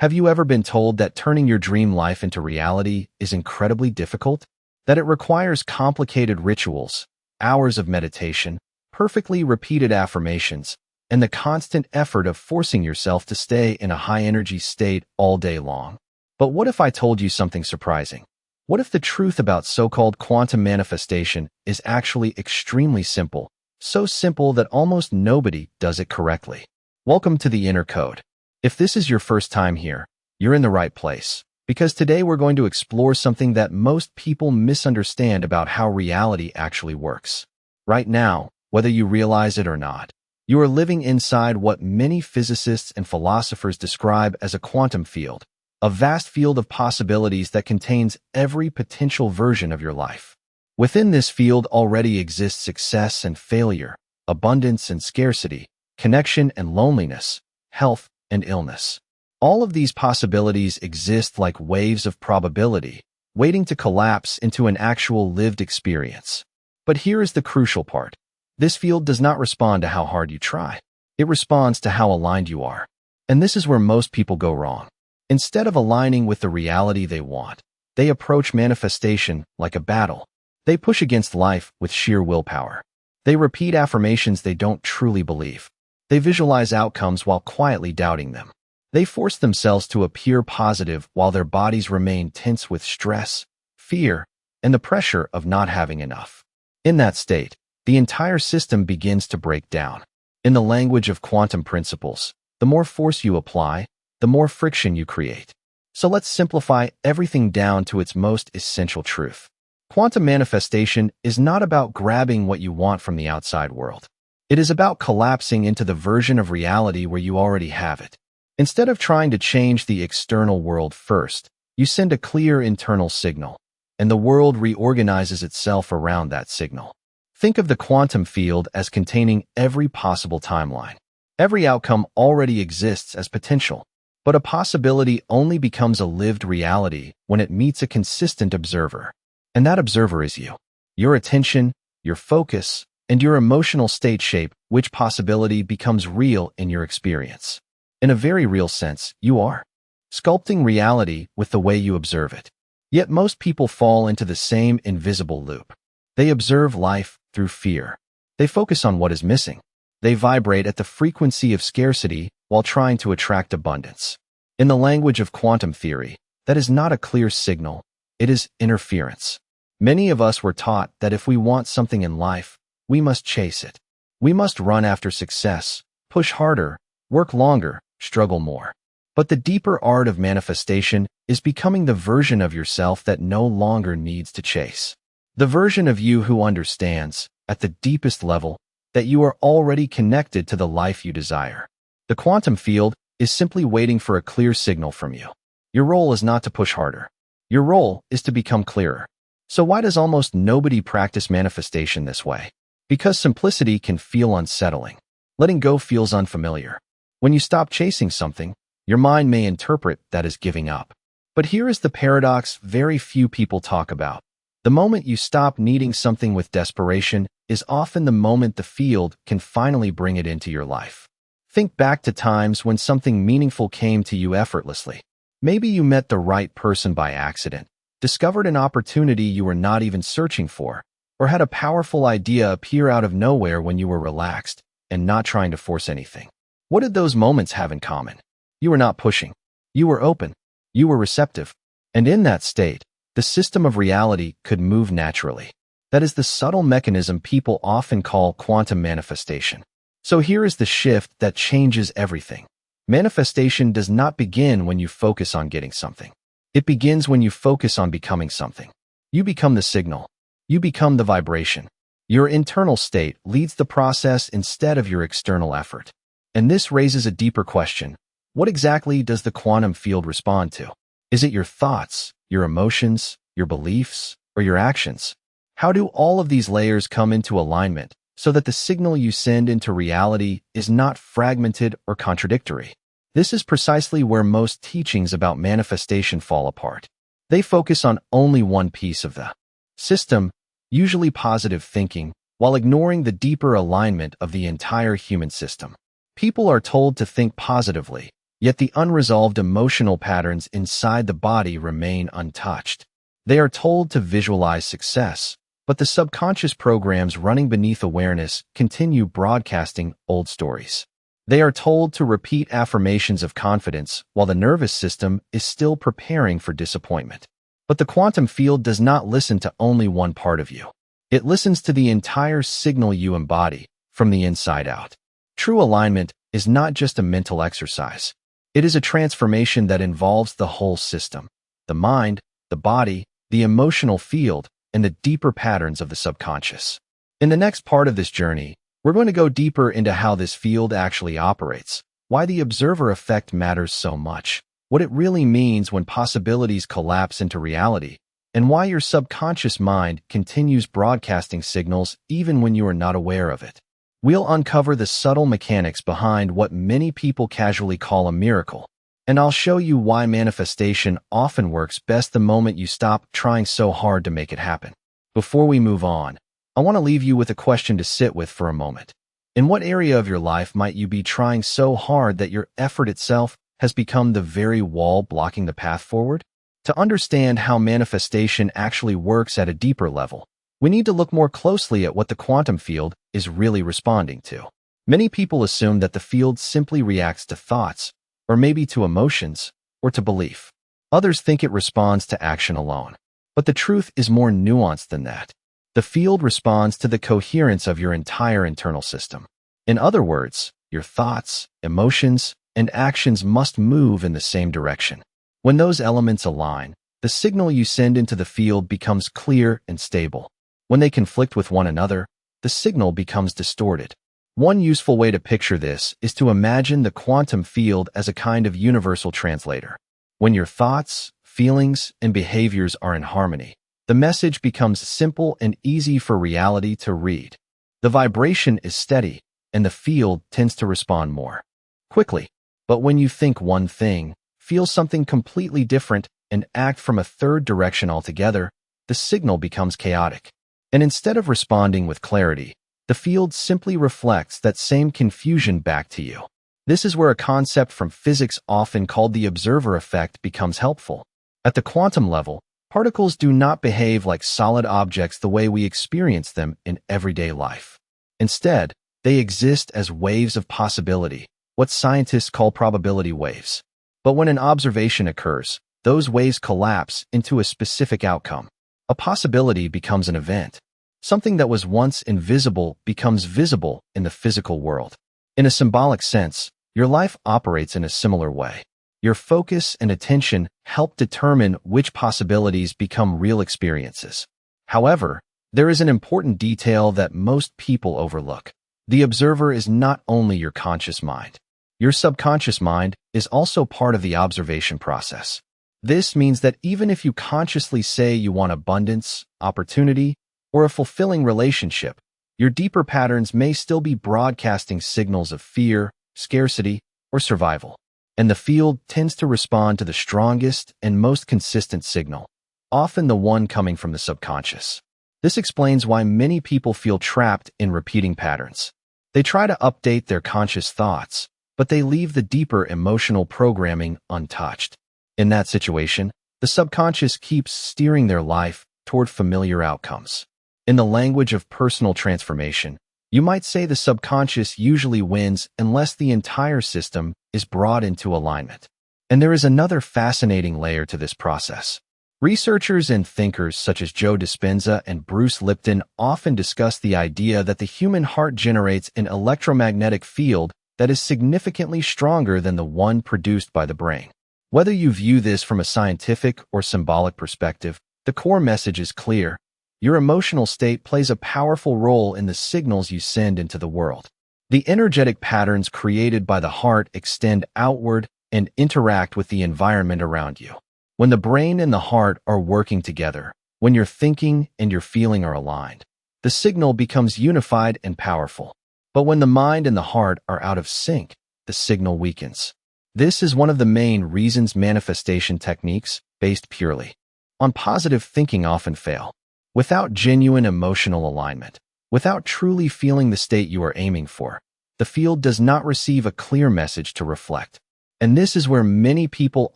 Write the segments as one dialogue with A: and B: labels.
A: Have you ever been told that turning your dream life into reality is incredibly difficult? That it requires complicated rituals, hours of meditation, perfectly repeated affirmations, and the constant effort of forcing yourself to stay in a high-energy state all day long? But what if I told you something surprising? What if the truth about so-called quantum manifestation is actually extremely simple, so simple that almost nobody does it correctly? Welcome to the Inner Code. If this is your first time here, you're in the right place, because today we're going to explore something that most people misunderstand about how reality actually works. Right now, whether you realize it or not, you are living inside what many physicists and philosophers describe as a quantum field, a vast field of possibilities that contains every potential version of your life. Within this field already exists success and failure, abundance and scarcity, connection and loneliness, health and illness. All of these possibilities exist like waves of probability, waiting to collapse into an actual lived experience. But here is the crucial part. This field does not respond to how hard you try. It responds to how aligned you are. And this is where most people go wrong. Instead of aligning with the reality they want, they approach manifestation like a battle. They push against life with sheer willpower. They repeat affirmations they don't truly believe. They visualize outcomes while quietly doubting them. They force themselves to appear positive while their bodies remain tense with stress, fear, and the pressure of not having enough. In that state, the entire system begins to break down. In the language of quantum principles, the more force you apply, the more friction you create. So let's simplify everything down to its most essential truth. Quantum manifestation is not about grabbing what you want from the outside world. It is about collapsing into the version of reality where you already have it. Instead of trying to change the external world first, you send a clear internal signal, and the world reorganizes itself around that signal. Think of the quantum field as containing every possible timeline. Every outcome already exists as potential, but a possibility only becomes a lived reality when it meets a consistent observer. And that observer is you. Your attention, your focus, and your emotional state shape which possibility becomes real in your experience. In a very real sense, you are sculpting reality with the way you observe it. Yet most people fall into the same invisible loop. They observe life through fear. They focus on what is missing. They vibrate at the frequency of scarcity while trying to attract abundance. In the language of quantum theory, that is not a clear signal, it is interference. Many of us were taught that if we want something in life, we must chase it. We must run after success, push harder, work longer, struggle more. But the deeper art of manifestation is becoming the version of yourself that no longer needs to chase. The version of you who understands, at the deepest level, that you are already connected to the life you desire. The quantum field is simply waiting for a clear signal from you. Your role is not to push harder. Your role is to become clearer. So why does almost nobody practice manifestation this way? Because simplicity can feel unsettling. Letting go feels unfamiliar. When you stop chasing something, your mind may interpret that as giving up. But here is the paradox very few people talk about. The moment you stop needing something with desperation is often the moment the field can finally bring it into your life. Think back to times when something meaningful came to you effortlessly. Maybe you met the right person by accident, discovered an opportunity you were not even searching for, or had a powerful idea appear out of nowhere when you were relaxed and not trying to force anything. What did those moments have in common? You were not pushing. You were open. You were receptive. And in that state, the system of reality could move naturally. That is the subtle mechanism people often call quantum manifestation. So here is the shift that changes everything. Manifestation does not begin when you focus on getting something. It begins when you focus on becoming something. You become the signal. You become the vibration. Your internal state leads the process instead of your external effort. And this raises a deeper question. What exactly does the quantum field respond to? Is it your thoughts, your emotions, your beliefs, or your actions? How do all of these layers come into alignment so that the signal you send into reality is not fragmented or contradictory? This is precisely where most teachings about manifestation fall apart. They focus on only one piece of the system, usually positive thinking, while ignoring the deeper alignment of the entire human system. People are told to think positively, Yet the unresolved emotional patterns inside the body remain untouched. They are told to visualize success, but the subconscious programs running beneath awareness continue broadcasting old stories. They are told to repeat affirmations of confidence while the nervous system is still preparing for disappointment. But the quantum field does not listen to only one part of you. It listens to the entire signal you embody from the inside out. True alignment is not just a mental exercise. It is a transformation that involves the whole system: the mind, the body, the emotional field, and the deeper patterns of the subconscious. In the next part of this journey, we're going to go deeper into how this field actually operates, why the observer effect matters so much, what it really means when possibilities collapse into reality, and why your subconscious mind continues broadcasting signals even when you are not aware of it. We'll uncover the subtle mechanics behind what many people casually call a miracle, and I'll show you why manifestation often works best the moment you stop trying so hard to make it happen. Before we move on, I want to leave you with a question to sit with for a moment. In what area of your life might you be trying so hard that your effort itself has become the very wall blocking the path forward? To understand how manifestation actually works at a deeper level, we need to look more closely at what the quantum field is really responding to. Many people assume that the field simply reacts to thoughts, or maybe to emotions, or to belief. Others think it responds to action alone. But the truth is more nuanced than that. The field responds to the coherence of your entire internal system. In other words, your thoughts, emotions, and actions must move in the same direction. When those elements align, the signal you send into the field becomes clear and stable. When they conflict with one another, the signal becomes distorted. One useful way to picture this is to imagine the quantum field as a kind of universal translator. When your thoughts, feelings, and behaviors are in harmony, the message becomes simple and easy for reality to read. The vibration is steady, and the field tends to respond more quickly. But when you think one thing, feel something completely different, and act from a third direction altogether, the signal becomes chaotic. And instead of responding with clarity, the field simply reflects that same confusion back to you. This is where a concept from physics often called the observer effect becomes helpful. At the quantum level, particles do not behave like solid objects the way we experience them in everyday life. Instead, they exist as waves of possibility, what scientists call probability waves. But when an observation occurs, those waves collapse into a specific outcome. A possibility becomes an event. Something that was once invisible becomes visible in the physical world. In a symbolic sense, your life operates in a similar way. Your focus and attention help determine which possibilities become real experiences. However, there is an important detail that most people overlook. The observer is not only your conscious mind. Your subconscious mind is also part of the observation process. This means that even if you consciously say you want abundance, opportunity, or a fulfilling relationship, your deeper patterns may still be broadcasting signals of fear, scarcity, or survival. And the field tends to respond to the strongest and most consistent signal, often the one coming from the subconscious. This explains why many people feel trapped in repeating patterns. They try to update their conscious thoughts, but they leave the deeper emotional programming untouched. In that situation, the subconscious keeps steering their life toward familiar outcomes. In the language of personal transformation, you might say the subconscious usually wins unless the entire system is brought into alignment. And there is another fascinating layer to this process. Researchers and thinkers such as Joe Dispenza and Bruce Lipton often discuss the idea that the human heart generates an electromagnetic field that is significantly stronger than the one produced by the brain. Whether you view this from a scientific or symbolic perspective, the core message is clear. Your emotional state plays a powerful role in the signals you send into the world. The energetic patterns created by the heart extend outward and interact with the environment around you. When the brain and the heart are working together, when your thinking and your feeling are aligned, the signal becomes unified and powerful. But when the mind and the heart are out of sync, the signal weakens. This is one of the main reasons manifestation techniques, based purely on positive thinking, often fail. Without genuine emotional alignment, without truly feeling the state you are aiming for, the field does not receive a clear message to reflect. And this is where many people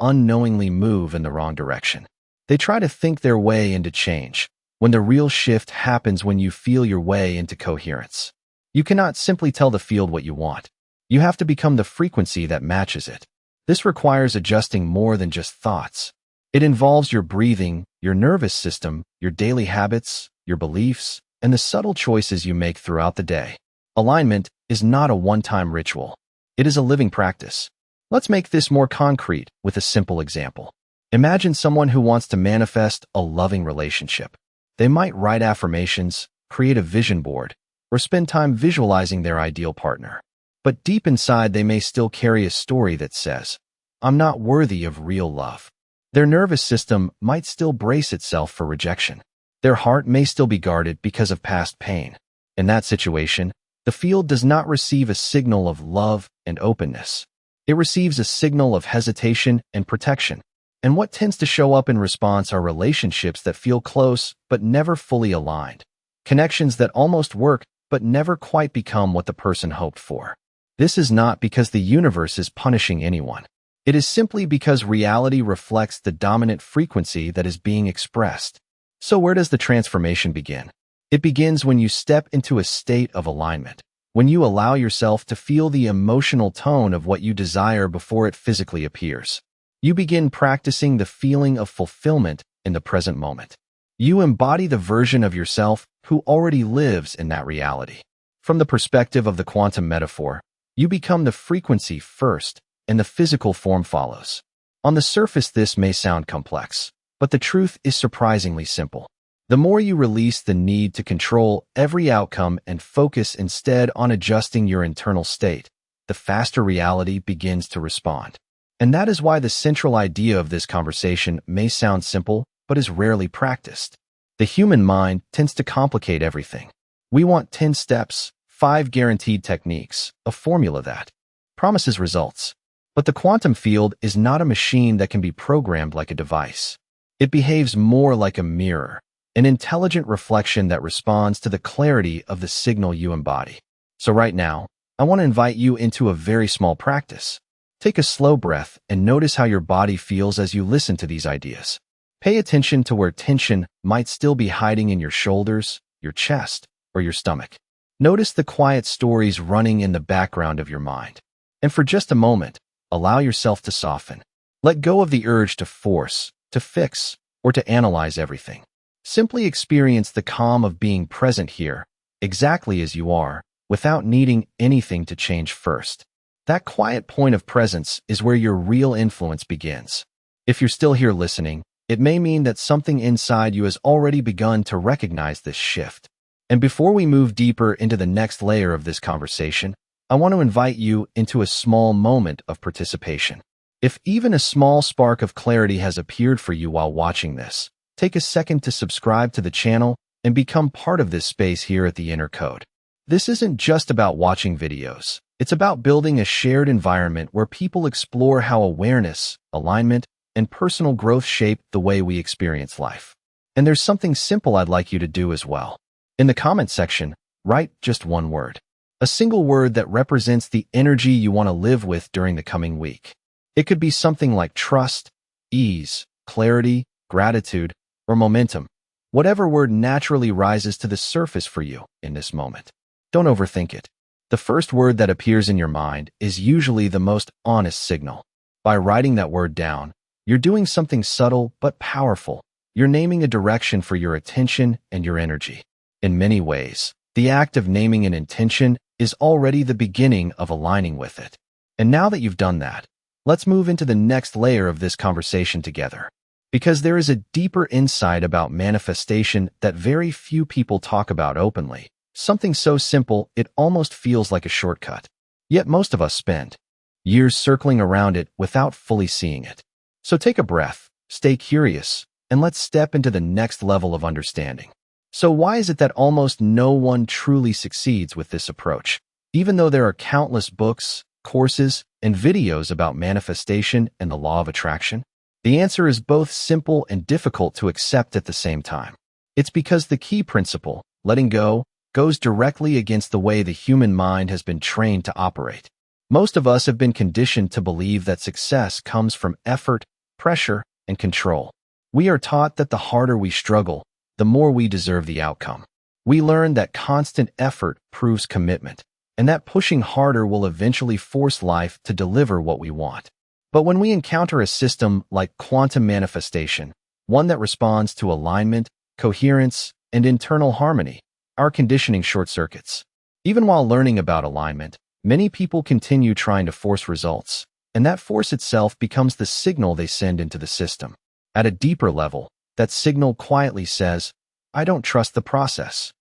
A: unknowingly move in the wrong direction. They try to think their way into change, when the real shift happens when you feel your way into coherence. You cannot simply tell the field what you want. You have to become the frequency that matches it. This requires adjusting more than just thoughts. It involves your breathing, your nervous system, your daily habits, your beliefs, and the subtle choices you make throughout the day. Alignment is not a one-time ritual. It is a living practice. Let's make this more concrete with a simple example. Imagine someone who wants to manifest a loving relationship. They might write affirmations, create a vision board, or spend time visualizing their ideal partner. But deep inside, they may still carry a story that says, "I'm not worthy of real love." Their nervous system might still brace itself for rejection. Their heart may still be guarded because of past pain. In that situation, the field does not receive a signal of love and openness. It receives a signal of hesitation and protection. And what tends to show up in response are relationships that feel close but never fully aligned. Connections that almost work but never quite become what the person hoped for. This is not because the universe is punishing anyone. It is simply because reality reflects the dominant frequency that is being expressed. So where does the transformation begin? It begins when you step into a state of alignment, when you allow yourself to feel the emotional tone of what you desire before it physically appears. You begin practicing the feeling of fulfillment in the present moment. You embody the version of yourself who already lives in that reality. From the perspective of the quantum metaphor, you become the frequency first, and the physical form follows. On the surface, this may sound complex, but the truth is surprisingly simple. The more you release the need to control every outcome and focus instead on adjusting your internal state, the faster reality begins to respond. And that is why the central idea of this conversation may sound simple, but is rarely practiced. The human mind tends to complicate everything. We want 10 steps, 5 guaranteed techniques, a formula that promises results. But the quantum field is not a machine that can be programmed like a device. It behaves more like a mirror, an intelligent reflection that responds to the clarity of the signal you embody. So right now, I want to invite you into a very small practice. Take a slow breath and notice how your body feels as you listen to these ideas. Pay attention to where tension might still be hiding in your shoulders, your chest, or your stomach. Notice the quiet stories running in the background of your mind. And for just a moment, allow yourself to soften. Let go of the urge to force, to fix, or to analyze everything. Simply experience the calm of being present here, exactly as you are, without needing anything to change first. That quiet point of presence is where your real influence begins. If you're still here listening, it may mean that something inside you has already begun to recognize this shift. And before we move deeper into the next layer of this conversation, I want to invite you into a small moment of participation. If even a small spark of clarity has appeared for you while watching this, take a second to subscribe to the channel and become part of this space here at the Inner Code. This isn't just about watching videos. It's about building a shared environment where people explore how awareness, alignment, and personal growth shape the way we experience life. And there's something simple I'd like you to do as well. In the comment section, write just one word. A single word that represents the energy you want to live with during the coming week. It could be something like trust, ease, clarity, gratitude, or momentum. Whatever word naturally rises to the surface for you in this moment. Don't overthink it. The first word that appears in your mind is usually the most honest signal. By writing that word down, you're doing something subtle but powerful. You're naming a direction for your attention and your energy. In many ways, the act of naming an intention is already the beginning of aligning with it. And now that you've done that, let's move into the next layer of this conversation together. Because there is a deeper insight about manifestation that very few people talk about openly. Something so simple it almost feels like a shortcut. Yet most of us spend years circling around it without fully seeing it. So take a breath, stay curious, and let's step into the next level of understanding. So why is it that almost no one truly succeeds with this approach? Even though there are countless books, courses, and videos about manifestation and the law of attraction? The answer is both simple and difficult to accept at the same time. It's because the key principle, letting go, goes directly against the way the human mind has been trained to operate. Most of us have been conditioned to believe that success comes from effort, pressure, and control. We are taught that the harder we struggle, the more we deserve the outcome. We learn that constant effort proves commitment, and that pushing harder will eventually force life to deliver what we want. But when we encounter a system like quantum manifestation, one that responds to alignment, coherence, and internal harmony, our conditioning short-circuits. Even while learning about alignment, many people continue trying to force results, and that force itself becomes the signal they send into the system. At a deeper level, that signal quietly says, "I don't trust the process."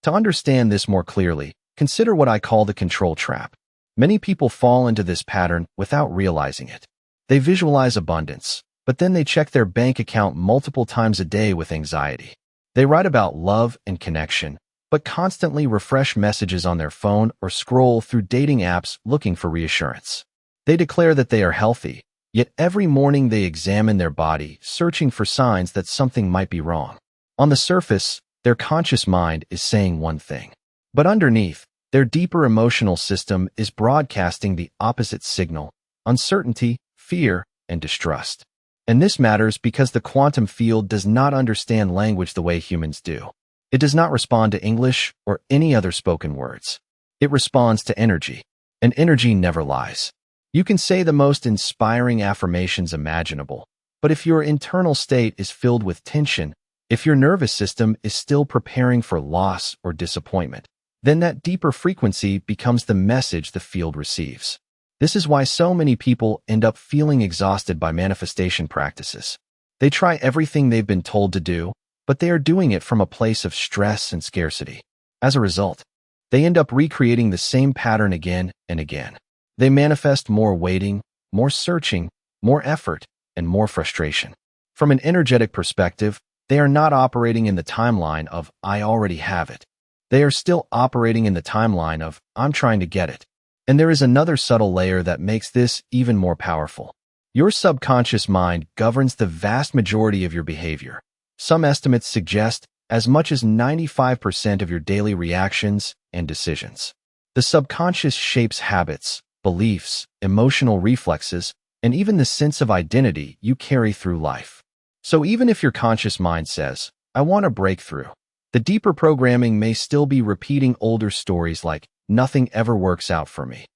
A: To understand this more clearly, consider what I call the control trap. Many people fall into this pattern without realizing it. They visualize abundance, but then they check their bank account multiple times a day with anxiety. They write about love and connection, but constantly refresh messages on their phone or scroll through dating apps looking for reassurance. They declare that they are healthy, yet every morning they examine their body, searching for signs that something might be wrong. On the surface, their conscious mind is saying one thing, but underneath, their deeper emotional system is broadcasting the opposite signal: uncertainty, fear, and distrust. And this matters because the quantum field does not understand language the way humans do. It does not respond to English or any other spoken words. It responds to energy, and energy never lies. You can say the most inspiring affirmations imaginable, but if your internal state is filled with tension, if your nervous system is still preparing for loss or disappointment, then that deeper frequency becomes the message the field receives. This is why so many people end up feeling exhausted by manifestation practices. They try everything they've been told to do, but they are doing it from a place of stress and scarcity. As a result, they end up recreating the same pattern again and again. They manifest more waiting, more searching, more effort, and more frustration. From an energetic perspective, they are not operating in the timeline of "I already have it." They are still operating in the timeline of "I'm trying to get it." And there is another subtle layer that makes this even more powerful. Your subconscious mind governs the vast majority of your behavior. Some estimates suggest as much as 95% of your daily reactions and decisions. The subconscious shapes habits, beliefs, emotional reflexes, and even the sense of identity you carry through life. So even if your conscious mind says, "I want a breakthrough," the deeper programming may still be repeating older stories like, "Nothing ever works out for me,"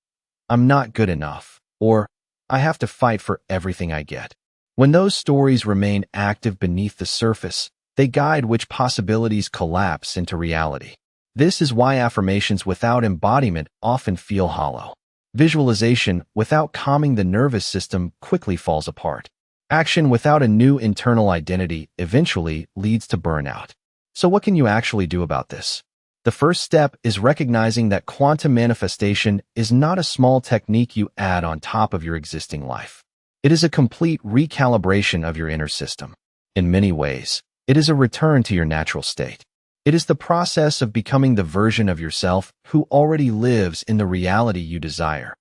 A: "I'm not good enough," or "I have to fight for everything I get." When those stories remain active beneath the surface, they guide which possibilities collapse into reality. This is why affirmations without embodiment often feel hollow. Visualization without calming the nervous system quickly falls apart. Action without a new internal identity eventually leads to burnout. So what can you actually do about this? The first step is recognizing that quantum manifestation is not a small technique you add on top of your existing life. It is a complete recalibration of your inner system. In many ways, it is a return to your natural state. It is the process of becoming the version of yourself who already lives in the reality you desire,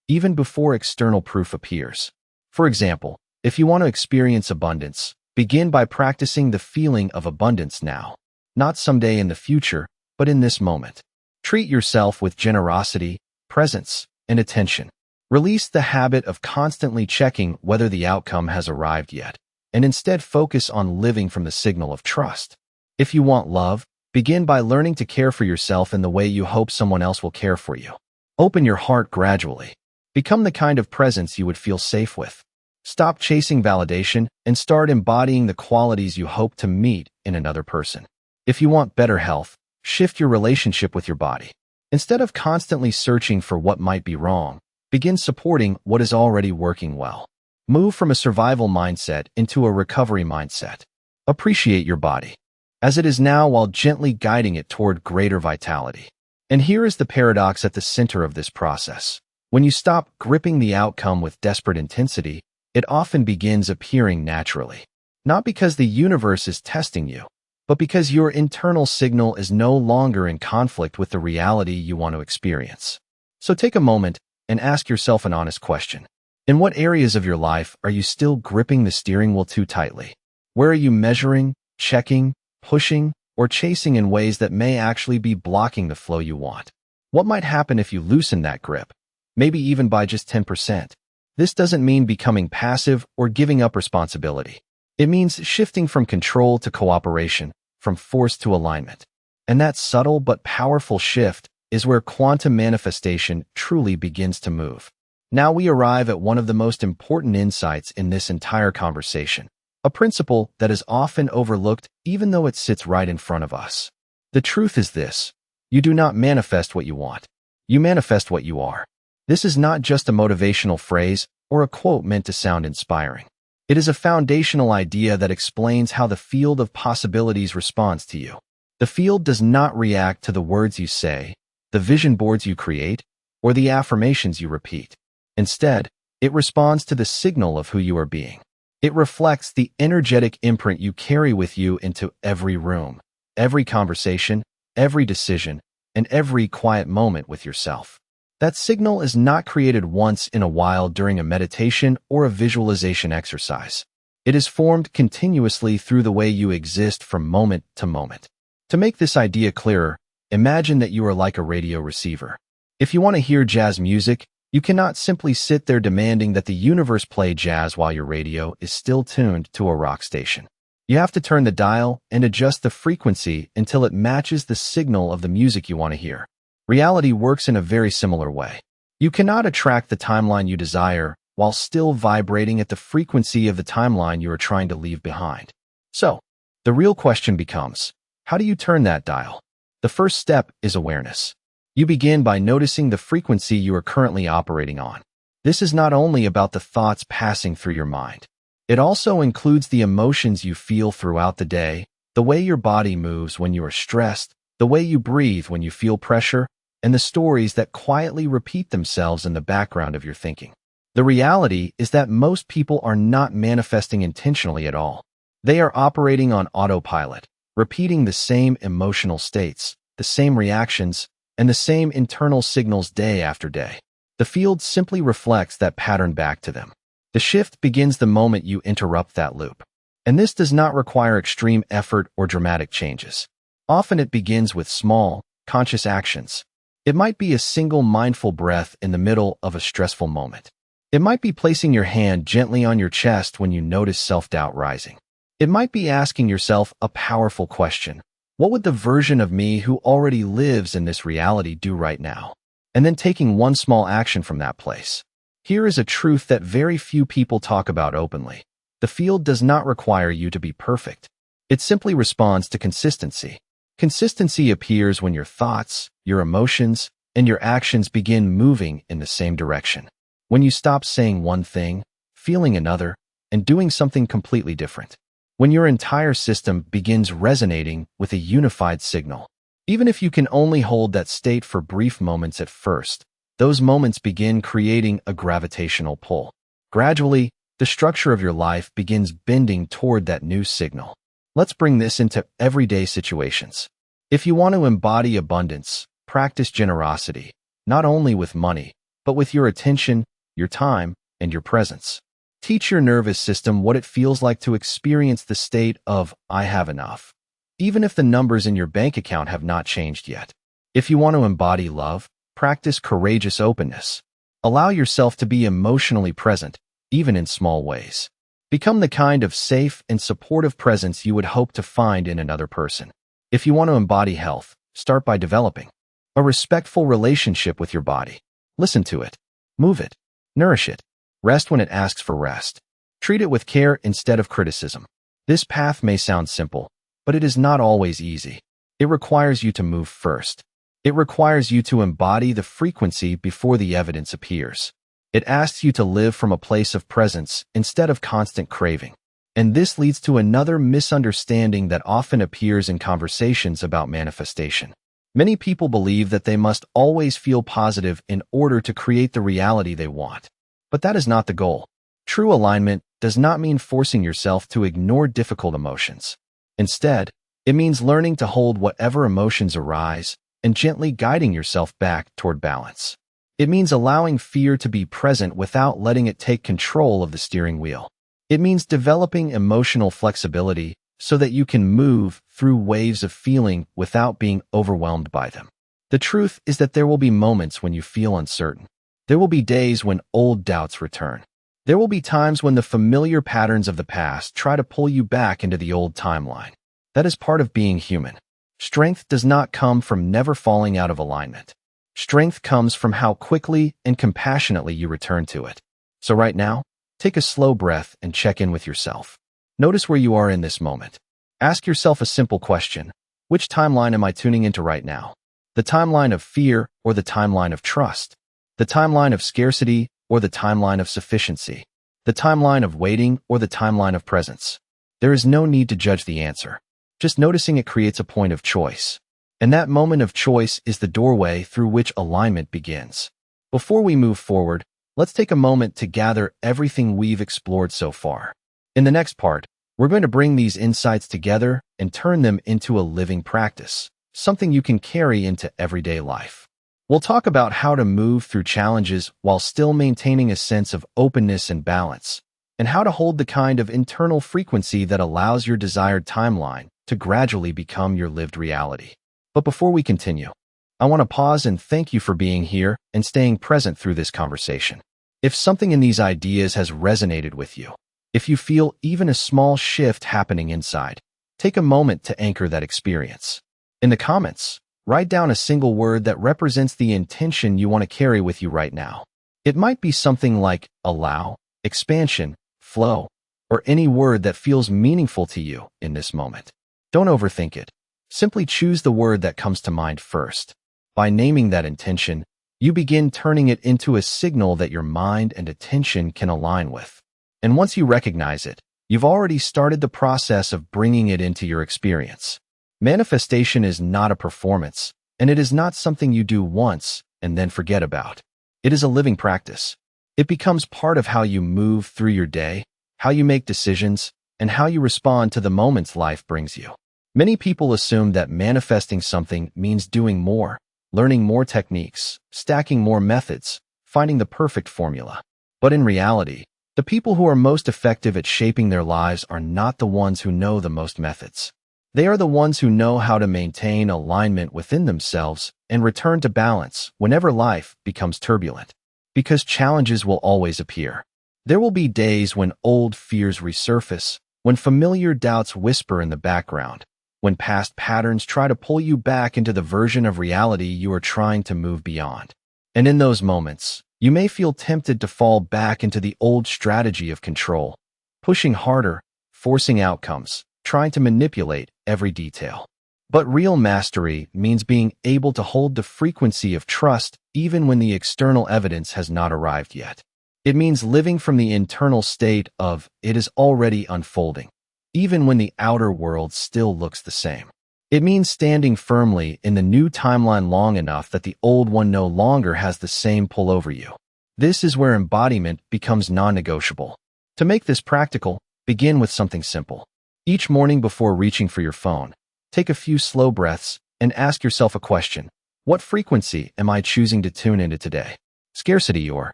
A: even before external proof appears. For example, if you want to experience abundance, begin by practicing the feeling of abundance now, not someday in the future, but in this moment. Treat yourself with generosity, presence, and attention. Release the habit of constantly checking whether the outcome has arrived yet, and instead focus on living from the signal of trust. If you want love, begin by learning to care for yourself in the way you hope someone else will care for you. Open your heart gradually. Become the kind of presence you would feel safe with. Stop chasing validation and start embodying the qualities you hope to meet in another person. If you want better health, shift your relationship with your body. Instead of constantly searching for what might be wrong, begin supporting what is already working well. Move from a survival mindset into a recovery mindset. Appreciate your body as it is now while gently guiding it toward greater vitality. And here is the paradox at the center of this process. When you stop gripping the outcome with desperate intensity, it often begins appearing naturally. Not because the universe is testing you, but because your internal signal is no longer in conflict with the reality you want to experience. So take a moment and ask yourself an honest question. In what areas of your life are you still gripping the steering wheel too tightly? Where are you measuring, checking, pushing, or chasing in ways that may actually be blocking the flow you want? What might happen if you loosen that grip? maybe even by just 10%. This doesn't mean becoming passive or giving up responsibility. It means shifting from control to cooperation, from force to alignment. And that subtle but powerful shift is where quantum manifestation truly begins to move. Now we arrive at one of the most important insights in this entire conversation, a principle that is often overlooked even though it sits right in front of us. The truth is this: you do not manifest what you want. You manifest what you are. This is not just a motivational phrase or a quote meant to sound inspiring. It is a foundational idea that explains how the field of possibilities responds to you. The field does not react to the words you say, the vision boards you create, or the affirmations you repeat. Instead, it responds to the signal of who you are being. It reflects the energetic imprint you carry with you into every room, every conversation, every decision, and every quiet moment with yourself. That signal is not created once in a while during a meditation or a visualization exercise. It is formed continuously through the way you exist from moment to moment. To make this idea clearer, imagine that you are like a radio receiver. If you want to hear jazz music, you cannot simply sit there demanding that the universe play jazz while your radio is still tuned to a rock station. You have to turn the dial and adjust the frequency until it matches the signal of the music you want to hear. Reality works in a very similar way. You cannot attract the timeline you desire while still vibrating at the frequency of the timeline you are trying to leave behind. So, the real question becomes, how do you turn that dial? The first step is awareness. You begin by noticing the frequency you are currently operating on. This is not only about the thoughts passing through your mind. It also includes the emotions you feel throughout the day, the way your body moves when you are stressed, the way you breathe when you feel pressure, and the stories that quietly repeat themselves in the background of your thinking. The reality is that most people are not manifesting intentionally at all. They are operating on autopilot, repeating the same emotional states, the same reactions, and the same internal signals day after day. The field simply reflects that pattern back to them. The shift begins the moment you interrupt that loop. And this does not require extreme effort or dramatic changes. Often it begins with small, conscious actions. It might be a single mindful breath in the middle of a stressful moment. It might be placing your hand gently on your chest when you notice self-doubt rising. It might be asking yourself a powerful question. What would the version of me who already lives in this reality do right now? And then taking one small action from that place. Here is a truth that very few people talk about openly. The field does not require you to be perfect. It simply responds to consistency. Consistency appears when your thoughts, your emotions, and your actions begin moving in the same direction. When you stop saying one thing, feeling another, and doing something completely different. When your entire system begins resonating with a unified signal. Even if you can only hold that state for brief moments at first, those moments begin creating a gravitational pull. Gradually, the structure of your life begins bending toward that new signal. Let's bring this into everyday situations. If you want to embody abundance, practice generosity, not only with money, but with your attention, your time, and your presence. Teach your nervous system what it feels like to experience the state of "I have enough," even if the numbers in your bank account have not changed yet. If you want to embody love, practice courageous openness. Allow yourself to be emotionally present, even in small ways. Become the kind of safe and supportive presence you would hope to find in another person. If you want to embody health, start by developing a respectful relationship with your body. Listen to it, move it, nourish it, rest when it asks for rest. Treat it with care instead of criticism. This path may sound simple, but it is not always easy. It requires you to move first. It requires you to embody the frequency before the evidence appears. It asks you to live from a place of presence instead of constant craving. And this leads to another misunderstanding that often appears in conversations about manifestation. Many people believe that they must always feel positive in order to create the reality they want. But that is not the goal. True alignment does not mean forcing yourself to ignore difficult emotions. Instead, it means learning to hold whatever emotions arise and gently guiding yourself back toward balance. It means allowing fear to be present without letting it take control of the steering wheel. It means developing emotional flexibility so that you can move through waves of feeling without being overwhelmed by them. The truth is that there will be moments when you feel uncertain. There will be days when old doubts return. There will be times when the familiar patterns of the past try to pull you back into the old timeline. That is part of being human. Strength does not come from never falling out of alignment. Strength comes from how quickly and compassionately you return to it. So right now, take a slow breath and check in with yourself. Notice where you are in this moment. Ask yourself a simple question. Which timeline am I tuning into right now? The timeline of fear or the timeline of trust? The timeline of scarcity or the timeline of sufficiency? The timeline of waiting or the timeline of presence? There is no need to judge the answer. Just noticing it creates a point of choice. And that moment of choice is the doorway through which alignment begins. Before we move forward, let's take a moment to gather everything we've explored so far. In the next part, we're going to bring these insights together and turn them into a living practice, something you can carry into everyday life. We'll talk about how to move through challenges while still maintaining a sense of openness and balance, and how to hold the kind of internal frequency that allows your desired timeline to gradually become your lived reality. But before we continue, I want to pause and thank you for being here and staying present through this conversation. If something in these ideas has resonated with you, if you feel even a small shift happening inside, take a moment to anchor that experience. In the comments, write down a single word that represents the intention you want to carry with you right now. It might be something like allow, expansion, flow, or any word that feels meaningful to you in this moment. Don't overthink it. Simply choose the word that comes to mind first. By naming that intention, you begin turning it into a signal that your mind and attention can align with. And once you recognize it, you've already started the process of bringing it into your experience. Manifestation is not a performance, and it is not something you do once and then forget about. It is a living practice. It becomes part of how you move through your day, how you make decisions, and how you respond to the moments life brings you. Many people assume that manifesting something means doing more, learning more techniques, stacking more methods, finding the perfect formula. But in reality, the people who are most effective at shaping their lives are not the ones who know the most methods. They are the ones who know how to maintain alignment within themselves and return to balance whenever life becomes turbulent. Because challenges will always appear. There will be days when old fears resurface, when familiar doubts whisper in the background, when past patterns try to pull you back into the version of reality you are trying to move beyond. And in those moments, you may feel tempted to fall back into the old strategy of control, pushing harder, forcing outcomes, trying to manipulate every detail. But real mastery means being able to hold the frequency of trust even when the external evidence has not arrived yet. It means living from the internal state of it is already unfolding, even when the outer world still looks the same. It means standing firmly in the new timeline long enough that the old one no longer has the same pull over you. This is where embodiment becomes non-negotiable. To make this practical, begin with something simple. Each morning before reaching for your phone, take a few slow breaths and ask yourself a question. What frequency am I choosing to tune into today? Scarcity or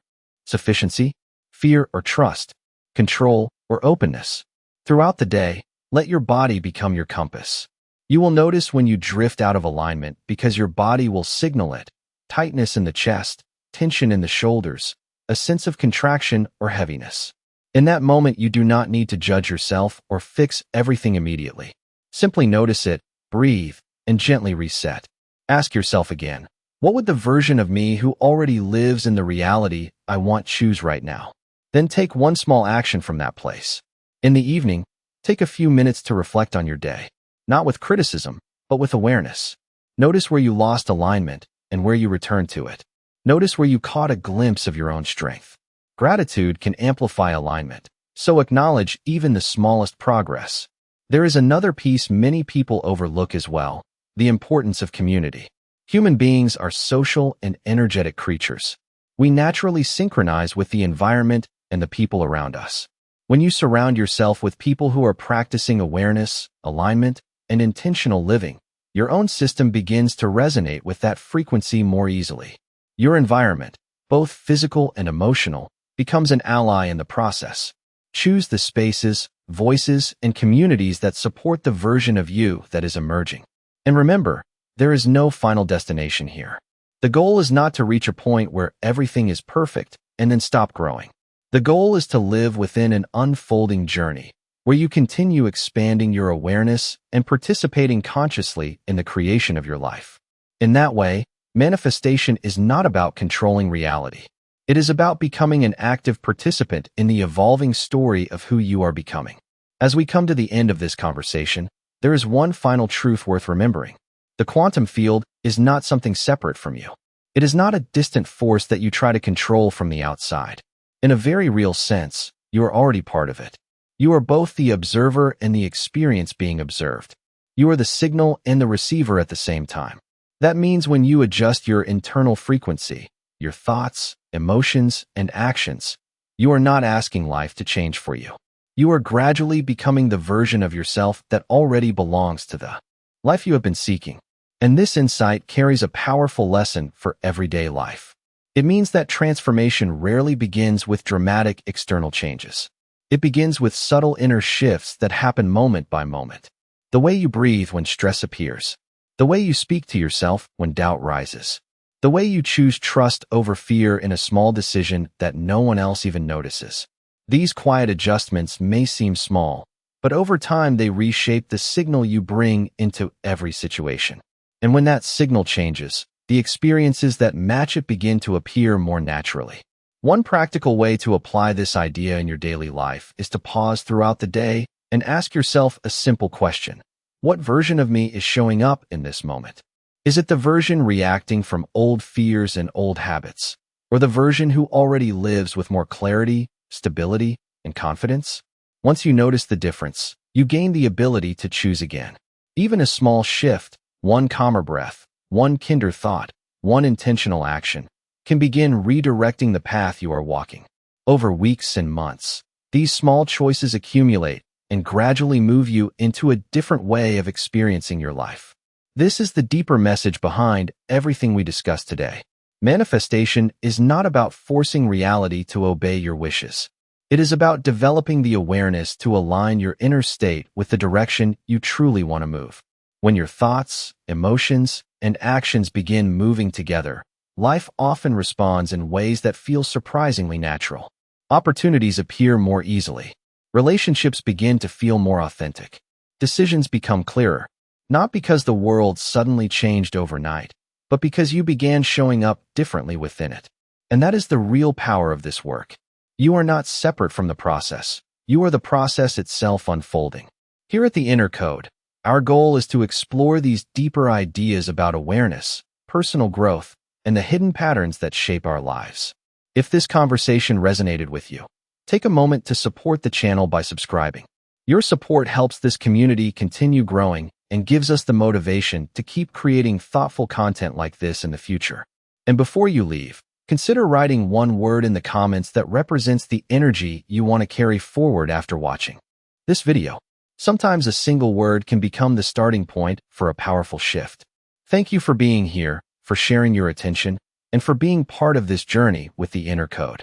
A: sufficiency? Fear or trust? Control or openness? Throughout the day, let your body become your compass. You will notice when you drift out of alignment because your body will signal it. Tightness in the chest, tension in the shoulders, a sense of contraction or heaviness. In that moment, you do not need to judge yourself or fix everything immediately. Simply notice it, breathe, and gently reset. Ask yourself again, what would the version of me who already lives in the reality I want choose right now? Then take one small action from that place. In the evening, take a few minutes to reflect on your day, not with criticism, but with awareness. Notice where you lost alignment and where you returned to it. Notice where you caught a glimpse of your own strength. Gratitude can amplify alignment, so acknowledge even the smallest progress. There is another piece many people overlook as well, the importance of community. Human beings are social and energetic creatures. We naturally synchronize with the environment and the people around us. When you surround yourself with people who are practicing awareness, alignment, and intentional living, your own system begins to resonate with that frequency more easily. Your environment, both physical and emotional, becomes an ally in the process. Choose the spaces, voices, and communities that support the version of you that is emerging. And remember, there is no final destination here. The goal is not to reach a point where everything is perfect and then stop growing. The goal is to live within an unfolding journey where you continue expanding your awareness and participating consciously in the creation of your life. In that way, manifestation is not about controlling reality. It is about becoming an active participant in the evolving story of who you are becoming. As we come to the end of this conversation, there is one final truth worth remembering. The quantum field is not something separate from you. It is not a distant force that you try to control from the outside. In a very real sense, you are already part of it. You are both the observer and the experience being observed. You are the signal and the receiver at the same time. That means when you adjust your internal frequency, your thoughts, emotions, and actions, you are not asking life to change for you. You are gradually becoming the version of yourself that already belongs to the life you have been seeking. And this insight carries a powerful lesson for everyday life. It means that transformation rarely begins with dramatic external changes. It begins with subtle inner shifts that happen moment by moment. The way you breathe when stress appears. The way you speak to yourself when doubt rises. The way you choose trust over fear in a small decision that no one else even notices. These quiet adjustments may seem small, but over time they reshape the signal you bring into every situation. And when that signal changes, the experiences that match it begin to appear more naturally. One practical way to apply this idea in your daily life is to pause throughout the day and ask yourself a simple question. What version of me is showing up in this moment? Is it the version reacting from old fears and old habits, or the version who already lives with more clarity, stability, and confidence? Once you notice the difference, you gain the ability to choose again. Even a small shift, one calmer breath, one kinder thought, one intentional action, can begin redirecting the path you are walking. Over weeks and months, these small choices accumulate and gradually move you into a different way of experiencing your life. This is the deeper message behind everything we discussed today. Manifestation is not about forcing reality to obey your wishes. It is about developing the awareness to align your inner state with the direction you truly want to move. When your thoughts, emotions, and actions begin moving together, life often responds in ways that feel surprisingly natural. Opportunities appear more easily. Relationships begin to feel more authentic. Decisions become clearer, not because the world suddenly changed overnight, but because you began showing up differently within it. And that is the real power of this work. You are not separate from the process. You are the process itself unfolding. Here at the Inner Code, our goal is to explore these deeper ideas about awareness, personal growth, and the hidden patterns that shape our lives. If this conversation resonated with you, take a moment to support the channel by subscribing. Your support helps this community continue growing and gives us the motivation to keep creating thoughtful content like this in the future. And before you leave, consider writing one word in the comments that represents the energy you want to carry forward after watching this video. Sometimes a single word can become the starting point for a powerful shift. Thank you for being here, for sharing your attention, and for being part of this journey with the Inner Code.